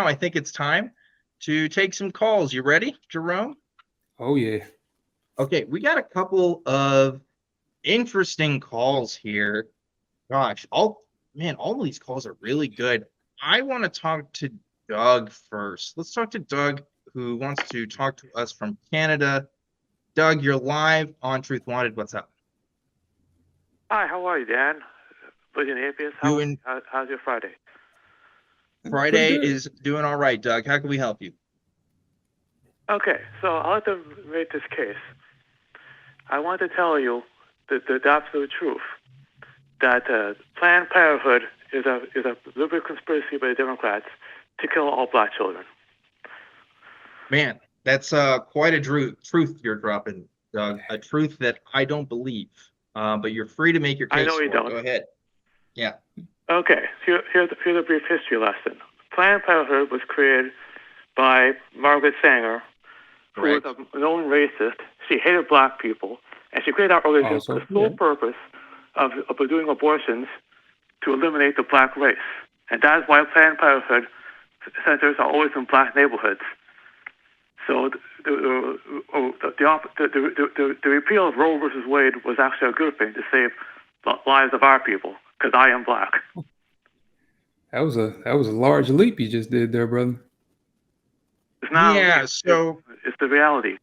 I think it's time to take some calls. You ready, Jerome? Oh, yeah. Okay, we got a couple of interesting calls here. Gosh, all of these calls are really good. I want to talk to Doug first. Let's talk to Doug, who wants to talk to us from Canada. Doug, you're live on Truth Wanted. What's up? Hi, how are you, Dan? Brilliant Atheist. How's your Friday? Friday is doing all right, Doug. How can we help you? Okay, so I'd like to make this case. I want to tell you the absolute truth that Planned Parenthood is a deliberate conspiracy by the Democrats to kill all black children. Man, that's quite a truth you're dropping, Doug. A truth that I don't believe. But you're free to make your case. I know you don't. Go ahead. Yeah. Okay, here's a brief history lesson. Planned Parenthood was created by Margaret Sanger, who was a known racist. She hated black people, and she created that organization for the sole purpose of doing abortions to eliminate the black race. And that is why Planned Parenthood centers are always in black neighborhoods. So the repeal of Roe versus Wade was actually a good thing to save the lives of our people, because I am black. That was a large leap you just did there, brother. It's not it's the reality.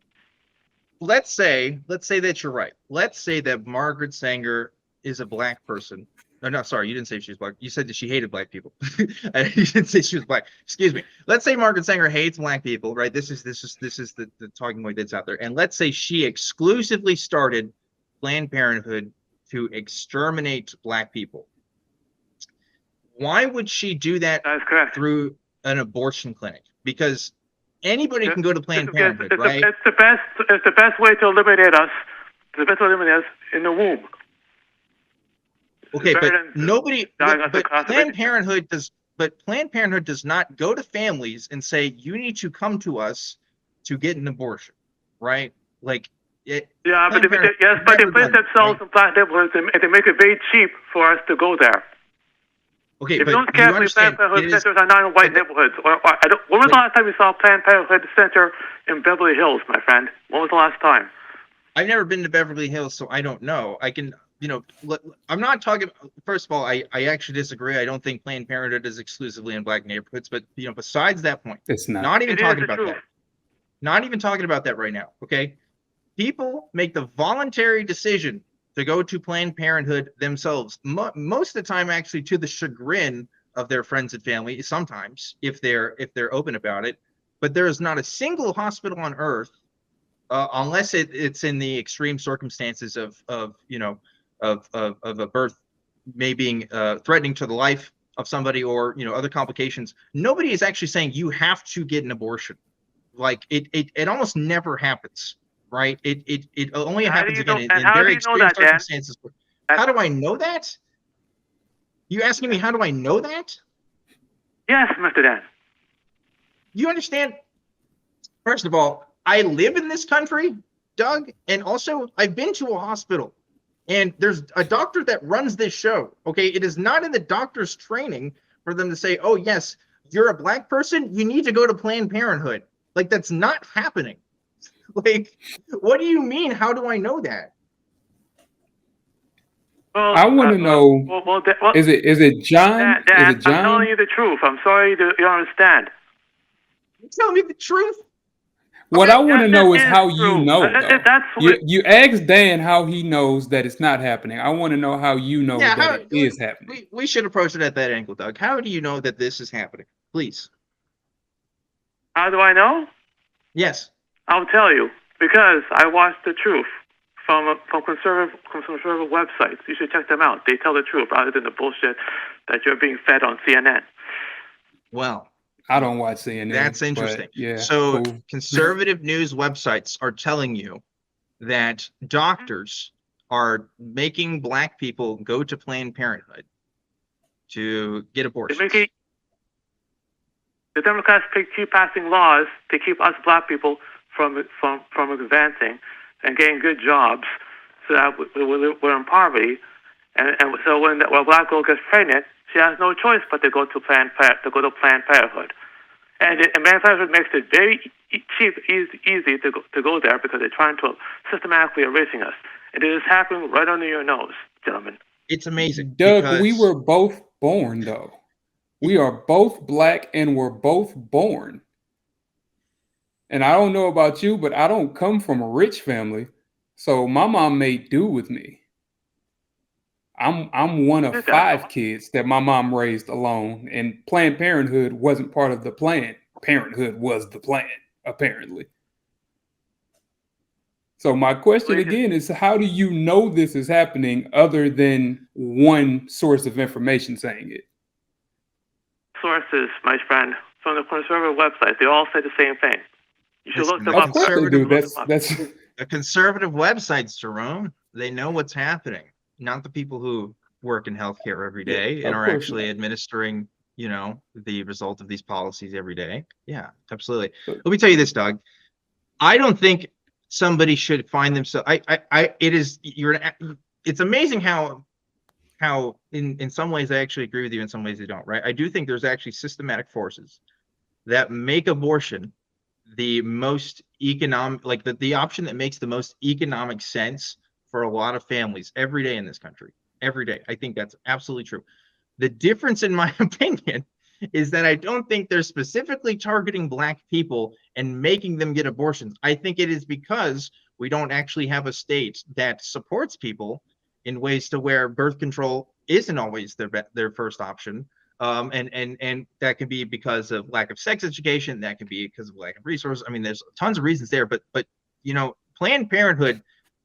Let's say that you're right. Let's say that Margaret Sanger is a black person. No, sorry, you didn't say she was black. You said that she hated black people. You didn't say she was black. Excuse me. Let's say Margaret Sanger hates black people, right? This is the talking point that's out there. And let's say she exclusively started Planned Parenthood to exterminate black people. Why would she do that through an abortion clinic? Because anybody can go to Planned Parenthood, right? It's the best way to eliminate us. The best way to eliminate us in the womb. Okay, but nobody. But Planned Parenthood does. But Planned Parenthood does not go to families and say you need to come to us to get an abortion, right? Like it. Yeah, but they place themselves in black neighborhoods and they make it very cheap for us to go there. Okay, if but you don't care, Planned Parenthood centers are not in white neighborhoods. When was the last time you saw a Planned Parenthood center in Beverly Hills, my friend? When was the last time? I've never been to Beverly Hills, so I don't know. I can, I'm not talking. First of all, I actually disagree. I don't think Planned Parenthood is exclusively in black neighborhoods. But besides that point, it's not. Not even talking about that. Not even talking about that right now. Okay, people make the voluntary decision to go to Planned Parenthood themselves. Most of the time, actually, to the chagrin of their friends and family. Sometimes, if they're open about it. But there is not a single hospital on earth, unless it's in the extreme circumstances of a birth may being threatening to the life of somebody, or other complications. Nobody is actually saying you have to get an abortion. Like it almost never happens. Right? It only happens again in very extreme circumstances. How do I know that? You asking me how do I know that? Yes, Mr. Dan. You understand? First of all, I live in this country, Doug, and also I've been to a hospital, and there's a doctor that runs this show. Okay, it is not in the doctor's training for them to say, "Oh yes, you're a black person, you need to go to Planned Parenthood." Like that's not happening. Like, what do you mean? How do I know that? Well, I want to know. Is it John? Dan, is it John? I'm telling you the truth. I'm sorry you don't understand. You're telling me the truth? What I want to know is how you know. You asked Dan how he knows that it's not happening. I want to know how you know that it is happening. We should approach it at that angle, Doug. How do you know that this is happening? Please. How do I know? Yes. I'll tell you, because I watched the truth from conservative websites. You should check them out. They tell the truth rather than the bullshit that you're being fed on CNN. Well, I don't watch CNN. That's interesting. Yeah. So conservative news websites are telling you that doctors are making black people go to Planned Parenthood to get abortions. The Democrats keep passing laws to keep us black people from advancing and getting good jobs, so that we're in poverty. And so when a black girl gets pregnant, she has no choice but to go to Planned Parenthood. And Planned Parenthood makes it very easy to go there because they're trying to systematically erasing us. And it is happening right under your nose, gentlemen. It's amazing. Doug, we were both born, though. We are both black and we're both born. And I don't know about you, but I don't come from a rich family. So my mom made do with me. I'm one of 5 kids that my mom raised alone, and Planned Parenthood wasn't part of the plan. Parenthood was the plan, apparently. So my question again is, how do you know this is happening other than one source of information saying it? Sources, my friend, from the conservative website, they all say the same thing. You should look them up. Of course they do. That's the conservative websites, Jerome. They know what's happening. Not the people who work in healthcare every day and are actually administering, the result of these policies every day. Yeah, absolutely. Let me tell you this, Doug. I don't think somebody should find themselves. It's amazing how in some ways I actually agree with you, in some ways I don't. Right? I do think there's actually systematic forces that make abortion the most economic, like the option that makes the most economic sense for a lot of families every day in this country. Every day. I think that's absolutely true. The difference, in my opinion, is that I don't think they're specifically targeting black people and making them get abortions. I think it is because we don't actually have a state that supports people in ways to where birth control isn't always their first option. And that can be because of lack of sex education. That can be because of lack of resources. I mean, there's tons of reasons there, but Planned Parenthood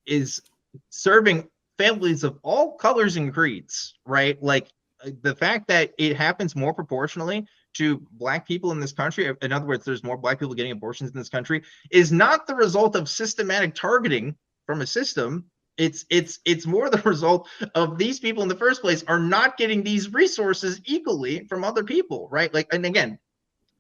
is serving families of all colors and creeds, right? Like the fact that it happens more proportionally to black people in this country, in other words, there's more black people getting abortions in this country, is not the result of systematic targeting from a system. It's more the result of these people in the first place are not getting these resources equally from other people, right? Like, and again,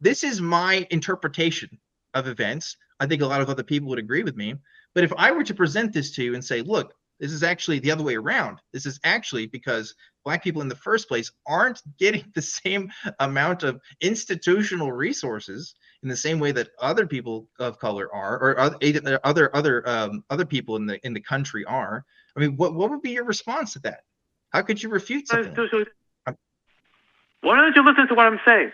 this is my interpretation of events. I think a lot of other people would agree with me. But if I were to present this to you and say, look, this is actually the other way around. This is actually because black people in the first place aren't getting the same amount of institutional resources in the same way that other people of color are, or other people in the country are. I mean, what would be your response to that? How could you refute something? Why don't you listen to what I'm saying?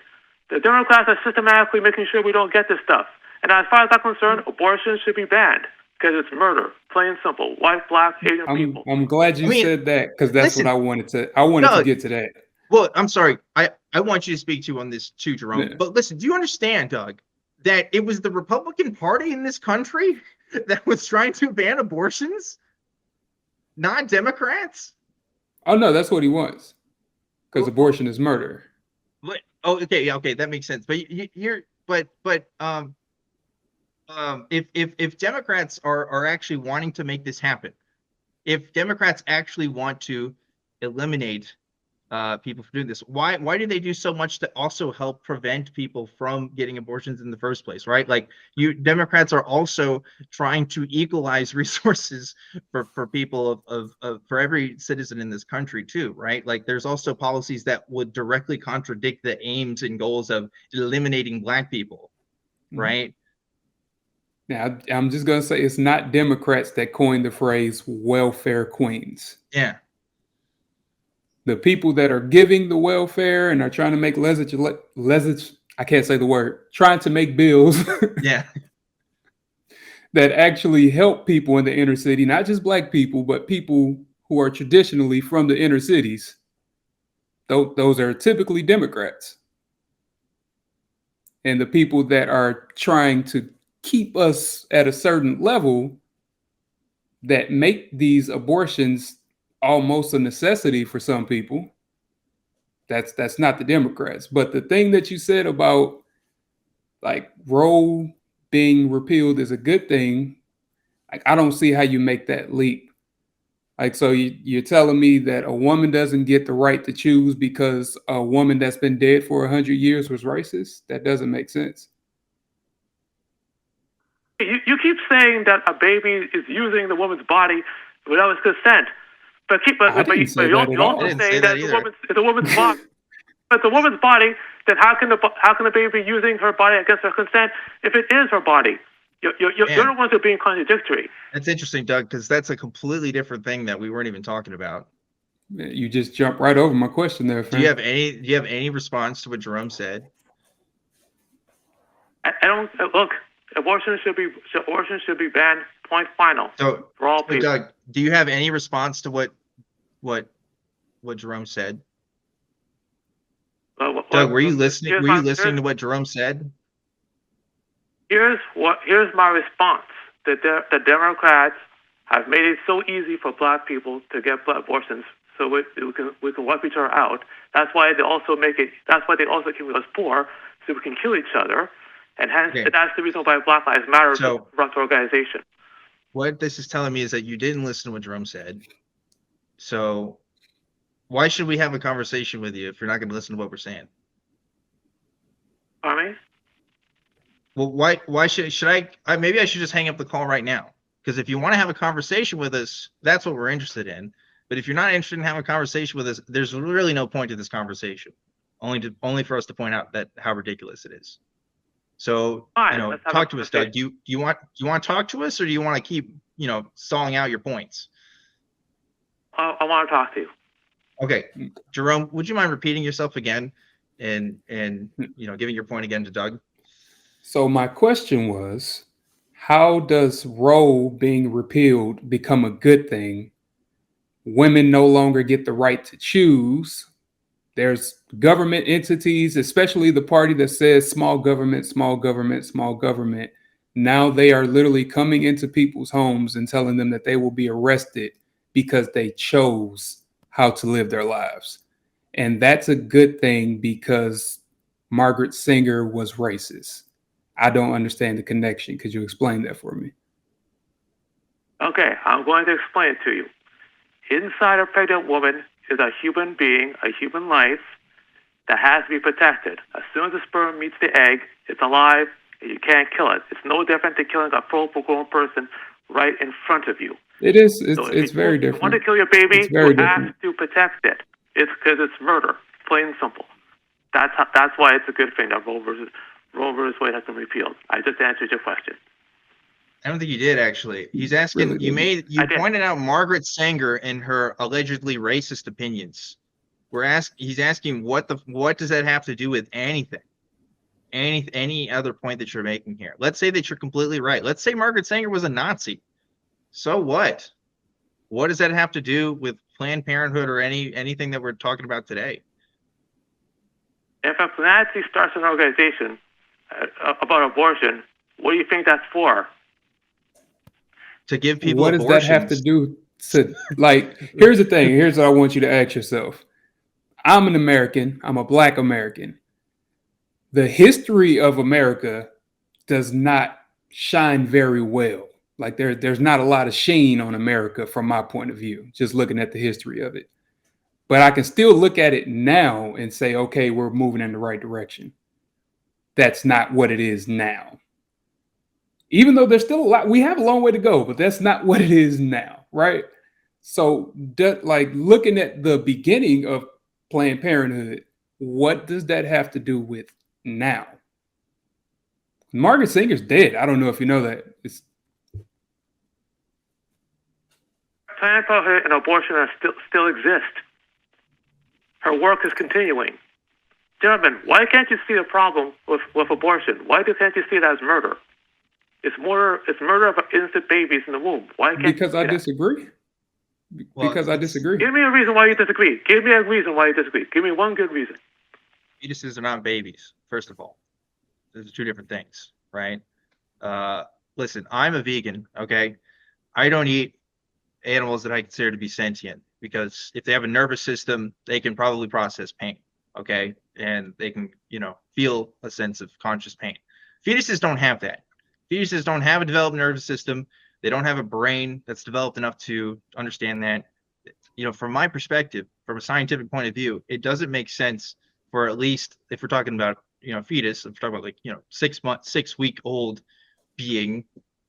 The Democrats are systematically making sure we don't get this stuff. And as far as I'm concerned, abortion should be banned because it's murder, plain and simple. White, black, Asian people. I'm glad you said that, because that's what I wanted to. I wanted to get to that. Well, I'm sorry. I want you to speak to on this too, Jerome. Yeah. But listen, do you understand, Doug, that it was the Republican Party in this country that was trying to ban abortions, not Democrats? Oh no, that's what he wants, because abortion is murder. But okay, that makes sense. But if Democrats are actually wanting to make this happen, if Democrats actually want to eliminate people from doing this, why do they do so much to also help prevent people from getting abortions in the first place, right? Like Democrats are also trying to equalize resources for people for every citizen in this country too, right? Like there's also policies that would directly contradict the aims and goals of eliminating black people, right? Now, I'm just going to say it's not Democrats that coined the phrase welfare queens. Yeah. The people that are giving the welfare and are trying to make I can't say the word, trying to make bills yeah, that actually help people in the inner city, not just black people, but people who are traditionally from the inner cities. Those are typically Democrats. And the people that are trying to keep us at a certain level that make these abortions almost a necessity for some people, that's not the Democrats. But the thing that you said about like Roe being repealed is a good thing. Like, I don't see how you make that leap. Like, so you're telling me that a woman doesn't get the right to choose because a woman that's been dead for 100 years was racist? That doesn't make sense. You keep saying that a baby is using the woman's body without his consent, but you also say that it's a woman's body. it's a woman's body, then how can the baby be using her body against her consent if it is her body? You're the ones who are being contradictory. That's interesting, Doug, because that's a completely different thing that we weren't even talking about. You just jumped right over my question there, Do you have any response to what Jerome said? I don't look. Abortion should be banned. Point final. So, for all people. Doug, do you have any response to what Jerome said? Doug, were you listening? Were you listening to what Jerome said? Here's my response. The Democrats have made it so easy for black people to get abortions, so we can wipe each other out. That's why they also That's why they also keep us poor, so we can kill each other. And hence, that's the reason why Black Lives Matter is a corrupt organization. What this is telling me is that you didn't listen to what Jerome said. So, why should we have a conversation with you if you're not going to listen to what we're saying? Pardon me? Well, why should I maybe I should just hang up the call right now? Because if you want to have a conversation with us, that's what we're interested in. But if you're not interested in having a conversation with us, there's really no point to this conversation. Only for us to point out that how ridiculous it is. So, talk to us, Doug. Do you want to talk to us, or do you want to keep, stalling out your points? I want to talk to you. Okay, Jerome, would you mind repeating yourself again, and giving your point again to Doug? So my question was, how does Roe being repealed become a good thing? Women no longer get the right to choose. There's government entities, especially the party that says small government, small government, small government. Now they are literally coming into people's homes and telling them that they will be arrested because they chose how to live their lives. And that's a good thing because Margaret Sanger was racist. I don't understand the connection. Could you explain that for me? Okay, I'm going to explain it to you. Inside a pregnant woman is a human being, a human life that has to be protected. As soon as the sperm meets the egg, it's alive and you can't kill it. It's no different than killing a full-grown person right in front of you. It is. It's very different. If you want to kill your baby, you have to protect it. It's because it's murder, plain and simple. That's why it's a good thing that Roe versus Wade has been repealed. I just answered your question. I don't think you did, actually. He's asking. You pointed out Margaret Sanger and her allegedly racist opinions. He's asking what does that have to do with anything? Any other point that you're making here? Let's say that you're completely right. Let's say Margaret Sanger was a Nazi. So what? What does that have to do with Planned Parenthood or anything that we're talking about today? If a Nazi starts an organization about abortion, what do you think that's for? To give people what abortions. Does that have to do to, here's the thing. Here's what I want you to ask yourself. I'm an American. I'm a Black American. The history of America does not shine very well. There's not a lot of sheen on America from my point of view, just looking at the history of it. But I can still look at it now and say, okay, we're moving in the right direction. That's not what it is now. Even though there's still a lot, we have a long way to go, but that's not what it is now, right? So, looking at the beginning of Planned Parenthood, what does that have to do with now? Margaret Sanger's dead. I don't know if you know that. Planned Parenthood and abortion still exist. Her work is continuing. Gentlemen, why can't you see the problem with abortion? Why can't you see it as murder? It's murder of innocent babies in the womb. Why can't because I disagree? Because I disagree. Give me a reason why you disagree. Give me a reason why you disagree. Give me one good reason. Fetuses are not babies, first of all. Those are two different things, right? Listen, I'm a vegan, okay? I don't eat animals that I consider to be sentient because if they have a nervous system, they can probably process pain, okay? And they can, feel a sense of conscious pain. Fetuses don't have that. Fetuses don't have a developed nervous system. They don't have a brain that's developed enough to understand that. From my perspective, from a scientific point of view, it doesn't make sense for, at least if we're talking about, fetus, if we're talking about 6-week-old being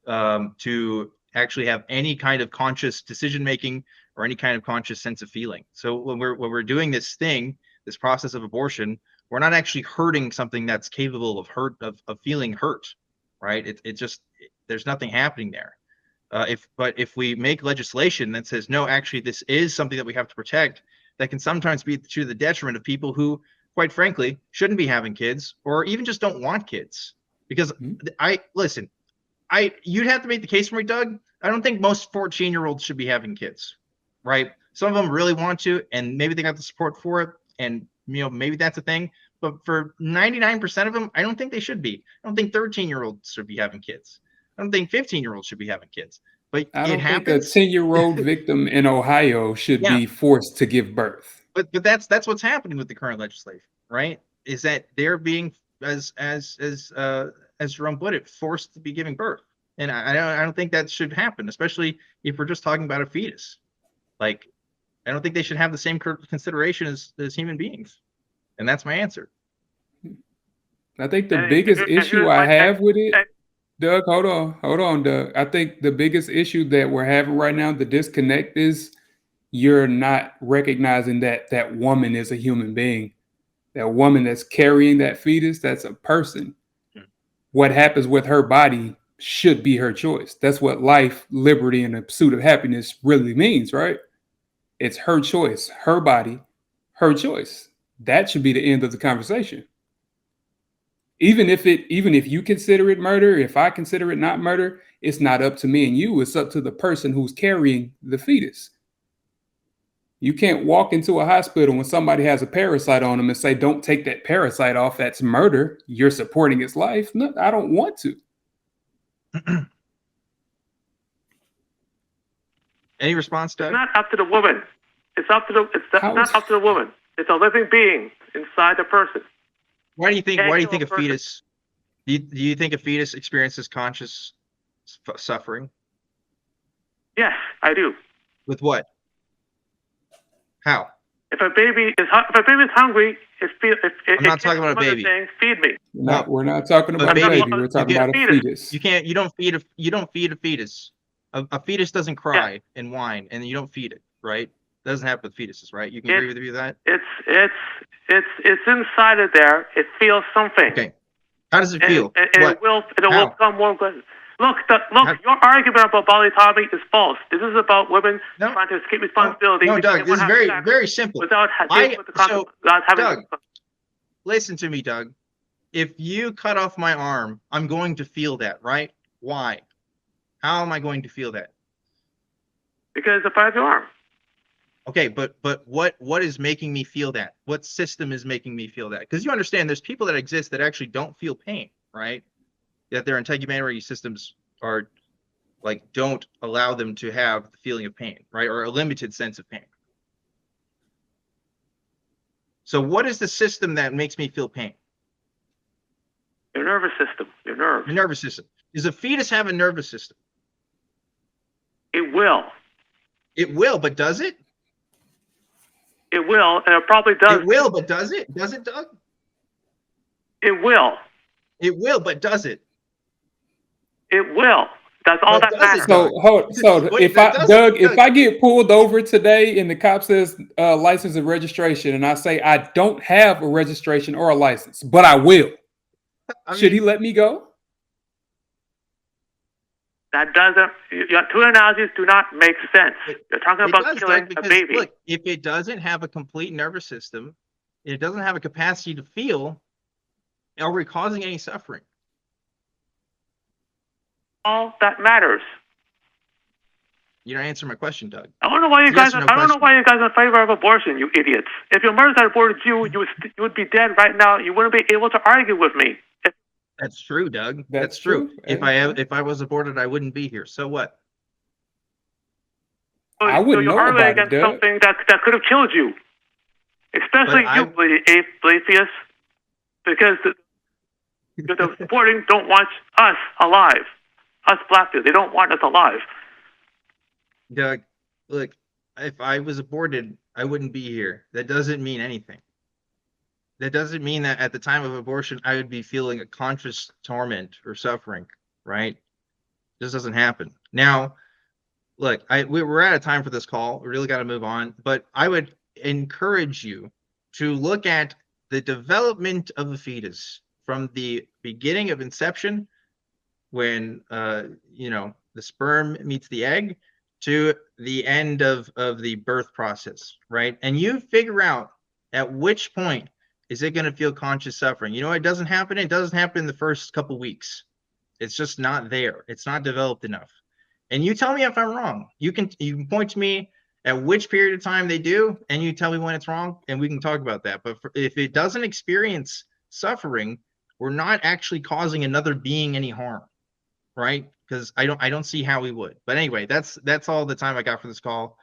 to actually have any kind of conscious decision making or any kind of conscious sense of feeling. So when we're doing this thing this process of abortion, we're not actually hurting something that's capable of of feeling hurt, right? There's nothing happening there. If we make legislation that says no, actually this is something that we have to protect, that can sometimes be to the detriment of people who, quite frankly, shouldn't be having kids or even just don't want kids. Because you'd have to make the case for me, Doug. I don't think most 14-year-olds should be having kids, right? Some of them really want to, and maybe they got the support for it, and maybe that's a thing. But for 99% of them, I don't think they should be. I don't think 13-year-olds should be having kids. I don't think 15-year-olds should be having kids. But I don't it think a happens. 10-year-old victim in Ohio should be forced to give birth. But that's what's happening with the current legislation, right? Is that they're being, as Jerome put it, forced to be giving birth. And I don't think that should happen, especially if we're just talking about a fetus. Like, I don't think they should have the same consideration as human beings. And that's my answer. I think the biggest issue I have with it, Doug, hold on, Doug. I think the biggest issue that we're having right now, the disconnect, is you're not recognizing that that woman is a human being. That woman that's carrying that fetus, that's a person. What happens with her body should be her choice. That's what life, liberty, and the pursuit of happiness really means, right? It's her choice, her body, her choice. That should be the end of the conversation. Even if you consider it murder, if I consider it not murder, it's not up to me and you. It's up to the person who's carrying the fetus. You can't walk into a hospital when somebody has a parasite on them and say, don't take that parasite off. That's murder. You're supporting its life. No, I don't want to. Any response, Doug? It's not up to the woman. It's not up to the woman. It's a living being inside the person. Why do you think a fetus? Do you think a fetus experiences conscious suffering? Yes, I do. With what? How? If a baby is hungry, I'm not talking about a baby. Saying, feed me. We're not talking about a baby. We're talking about a fetus. You don't feed a fetus. A fetus doesn't cry and whine, and you don't feed it, right? That doesn't happen with fetuses, right? You can agree with me with that? It's inside of there. It feels something. Okay. How does it feel? And it will come more good. Look, your argument about bodily autonomy is false. This is about women trying to escape responsibility. No, Doug, this is very simple. Doug, listen to me, Doug. If you cut off my arm, I'm going to feel that, right? Why? How am I going to feel that? Because of your arm. Okay, but what is making me feel that? What system is making me feel that? Because you understand there's people that exist that actually don't feel pain, right? That their integumentary systems are don't allow them to have the feeling of pain, right? Or a limited sense of pain. So what is the system that makes me feel pain? Your nervous system. Your nerves. Your nervous system. Does a fetus have a nervous system? It will. It will, but does it? It will, and it probably does. It will, but does it? Does it, Doug? It will. It will, but does it? It will. That's all that matters. If I get pulled over today and the cop says license and registration, and I say I don't have a registration or a license, but I will, should he let me go? That doesn't. Your two analogies do not make sense. You're talking about killing a baby. Look, if it doesn't have a complete nervous system, it doesn't have a capacity to feel, are we causing any suffering? All that matters. You don't answer my question, Doug. I don't know why you guys. I don't know why you guys are in favor of abortion, you idiots. If your mother had aborted you, you would be dead right now. You wouldn't be able to argue with me. That's true, Doug. That's true. If I was aborted, I wouldn't be here. So what? I wouldn't know about it, Doug. Something that could have killed you, especially BLATHEIST, because the aborting don't want us alive. Us black people, they don't want us alive. Doug, look, if I was aborted, I wouldn't be here. That doesn't mean anything. That doesn't mean that at the time of abortion, I would be feeling a conscious torment or suffering, right? This doesn't happen. Now, look, we're out of time for this call. We really got to move on. But I would encourage you to look at the development of a fetus from the beginning of inception, when the sperm meets the egg, to the end of the birth process, right? And you figure out at which point is it going to feel conscious suffering. It doesn't happen. It doesn't happen in the first couple weeks. It's just not there. It's not developed enough. And you tell me if I'm wrong. You can point to me at which period of time they do, and you tell me when it's wrong, and we can talk about that. But if it doesn't experience suffering, we're not actually causing another being any harm, right? Because I don't see how we would. But anyway, that's all the time I got for this call.